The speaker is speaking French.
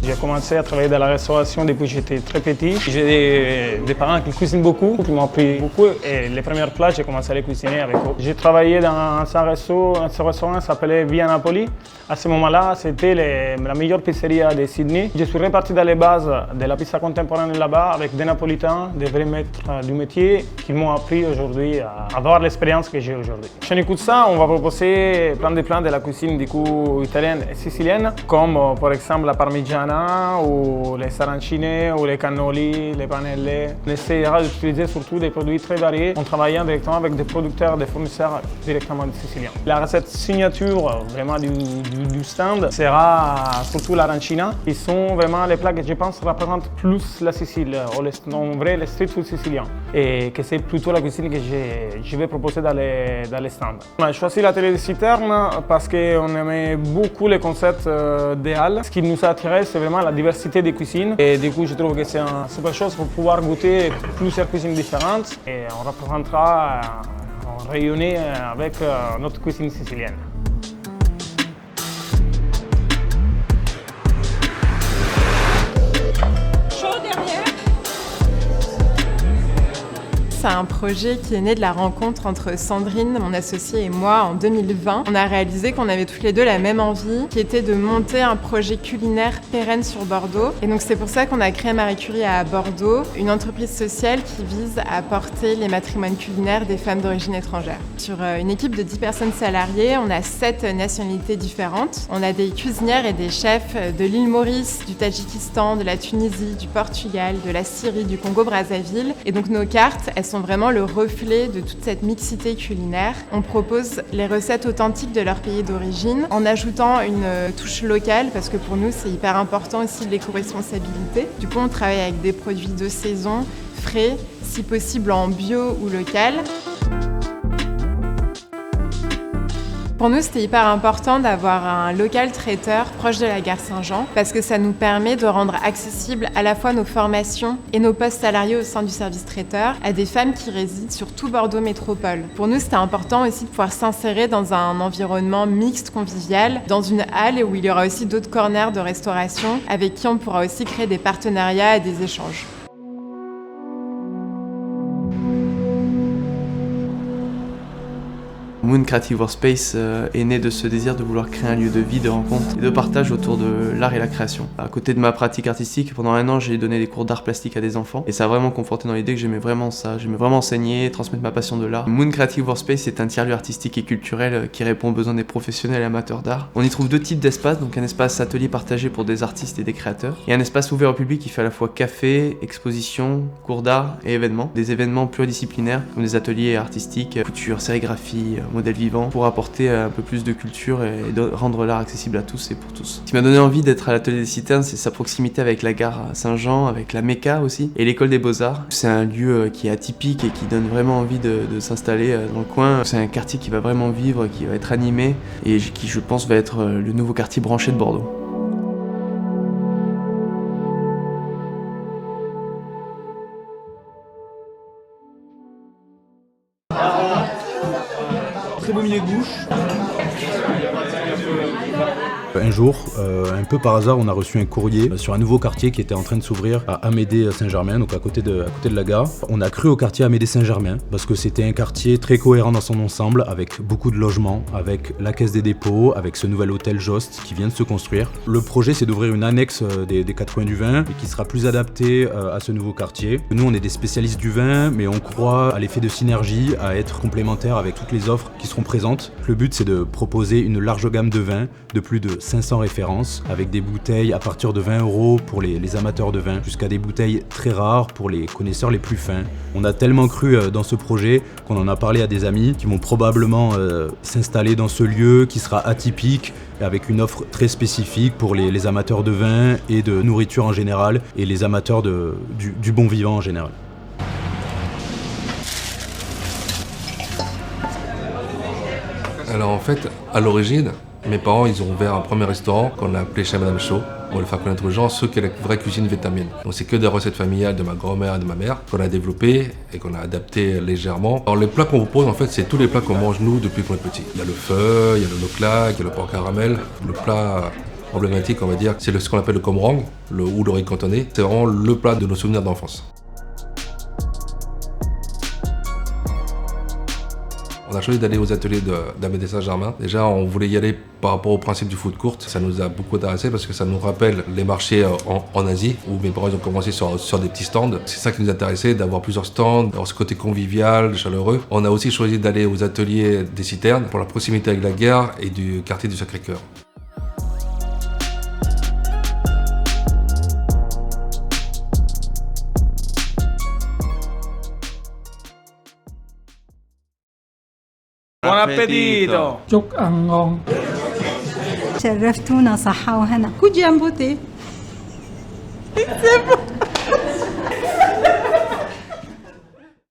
J'ai commencé à travailler dans la restauration depuis que j'étais très petit. J'ai des parents qui cuisinent beaucoup, qui m'ont appris beaucoup et les premiers plats, j'ai commencé à les cuisiner avec eux. J'ai travaillé dans un restaurant qui s'appelait Via Napoli. À ce moment-là, c'était la meilleure pizzeria de Sydney. Je suis reparti dans les bases de la pizza contemporaine là-bas avec des Napolitains, des vrais maîtres du métier qui m'ont appris aujourd'hui à avoir l'expérience que j'ai aujourd'hui. Chez Nikuzza, on va proposer plein de plats de la cuisine du coup italienne et sicilienne, comme par exemple la parmigiana ou les arancine ou les cannoli, les panelle. On essaiera d'utiliser surtout des produits très variés en travaillant directement avec des producteurs, des fournisseurs directement siciliens. La recette signature vraiment du stand sera surtout l'arancina, qui sont vraiment les plats que je pense représentent plus la Sicile, en vrai le street food sicilien, et que c'est plutôt la cuisine que je vais proposer dans les stands. On a choisi l'atelier de Citerne parce qu'on aimait beaucoup les concepts des halles. Ce qui nous a attiré, c'est vraiment la diversité des cuisines, et du coup je trouve que c'est une super chose pour pouvoir goûter plusieurs cuisines différentes, et on représentera rayonner avec notre cuisine sicilienne. C'est un projet qui est né de la rencontre entre Sandrine, mon associée, et moi en 2020. On a réalisé qu'on avait toutes les deux la même envie, qui était de monter un projet culinaire pérenne sur Bordeaux. Et donc c'est pour ça qu'on a créé Marie Curie à Bordeaux, une entreprise sociale qui vise à porter les matrimoines culinaires des femmes d'origine étrangère. Sur une équipe de 10 personnes salariées, on a 7 nationalités différentes. On a des cuisinières et des chefs de l'île Maurice, du Tadjikistan, de la Tunisie, du Portugal, de la Syrie, du Congo-Brazzaville. Et donc nos cartes, elles sont vraiment le reflet de toute cette mixité culinaire. On propose les recettes authentiques de leur pays d'origine en ajoutant une touche locale, parce que pour nous c'est hyper important aussi l'éco-responsabilité. Du coup on travaille avec des produits de saison, frais, si possible en bio ou local. Pour nous, c'était hyper important d'avoir un local traiteur proche de la gare Saint-Jean, parce que ça nous permet de rendre accessible à la fois nos formations et nos postes salariés au sein du service traiteur à des femmes qui résident sur tout Bordeaux Métropole. Pour nous, c'était important aussi de pouvoir s'insérer dans un environnement mixte, convivial, dans une halle où il y aura aussi d'autres corners de restauration avec qui on pourra aussi créer des partenariats et des échanges. Moon Creative Workspace est né de ce désir de vouloir créer un lieu de vie, de rencontre et de partage autour de l'art et la création. À côté de ma pratique artistique, pendant 1 an, j'ai donné des cours d'art plastique à des enfants, et ça a vraiment conforté dans l'idée que j'aimais vraiment ça. J'aimais vraiment enseigner, transmettre ma passion de l'art. Moon Creative Workspace est un tiers-lieu artistique et culturel qui répond aux besoins des professionnels et amateurs d'art. On y trouve 2 types d'espaces, donc un espace atelier partagé pour des artistes et des créateurs, et un espace ouvert au public qui fait à la fois café, exposition, cours d'art et événements. Des événements pluridisciplinaires comme des ateliers artistiques, couture, sérigraphie, modèle vivant, pour apporter un peu plus de culture et de rendre l'art accessible à tous et pour tous. Ce qui m'a donné envie d'être à l'atelier des Citernes, c'est sa proximité avec la gare Saint-Jean, avec la Mecca aussi, et l'école des Beaux-Arts. C'est un lieu qui est atypique et qui donne vraiment envie de s'installer dans le coin. C'est un quartier qui va vraiment vivre, qui va être animé, et qui, je pense, va être le nouveau quartier branché de Bordeaux. Très beau milieu de bouche. Un jour, un peu par hasard, on a reçu un courrier sur un nouveau quartier qui était en train de s'ouvrir à Amédée-Saint-Germain, donc à côté de la gare. On a cru au quartier Amédée-Saint-Germain parce que c'était un quartier très cohérent dans son ensemble, avec beaucoup de logements, avec la Caisse des dépôts, avec ce nouvel hôtel Jost qui vient de se construire. Le projet, c'est d'ouvrir une annexe des 4 coins du vin et qui sera plus adaptée à ce nouveau quartier. Nous, on est des spécialistes du vin, mais on croit à l'effet de synergie, à être complémentaires avec toutes les offres qui seront présentes. Le but, c'est de proposer une large gamme de vins, de plus de 500 références, avec des bouteilles à partir de 20 € pour les amateurs de vin, jusqu'à des bouteilles très rares pour les connaisseurs les plus fins. On a tellement cru dans ce projet qu'on en a parlé à des amis qui vont probablement s'installer dans ce lieu qui sera atypique, avec une offre très spécifique pour les amateurs de vin et de nourriture en général, et les amateurs du bon vivant en général. Alors en fait, à l'origine, Mes parents, ils ont ouvert un premier restaurant qu'on a appelé chez Madame Chaud. On veut faire connaître aux gens ce qu'est la vraie cuisine vietnamienne. Donc c'est que des recettes familiales de ma grand-mère et de ma mère qu'on a développées et qu'on a adaptées légèrement. Alors les plats qu'on vous propose, en fait, c'est tous les plats qu'on mange nous depuis qu'on est petit. Il y a le pho, il y a le noklak, il y a le porc caramel. Le plat emblématique, on va dire, c'est ce qu'on appelle le com rang, ou le riz cantonné. C'est vraiment le plat de nos souvenirs d'enfance. On a choisi d'aller aux ateliers d'Amédée Saint-Germain. Déjà, on voulait y aller par rapport au principe du food court. Ça nous a beaucoup intéressé parce que ça nous rappelle les marchés en Asie, où mes parents ont commencé sur des petits stands. C'est ça qui nous intéressait, d'avoir plusieurs stands, d'avoir ce côté convivial, chaleureux. On a aussi choisi d'aller aux ateliers des Citernes pour la proximité avec la gare et du quartier du Sacré-Cœur. Buon appetito! Chúc ăn ngon. شرفتونا صحة وهنا. Coup de beauté. C'est bon.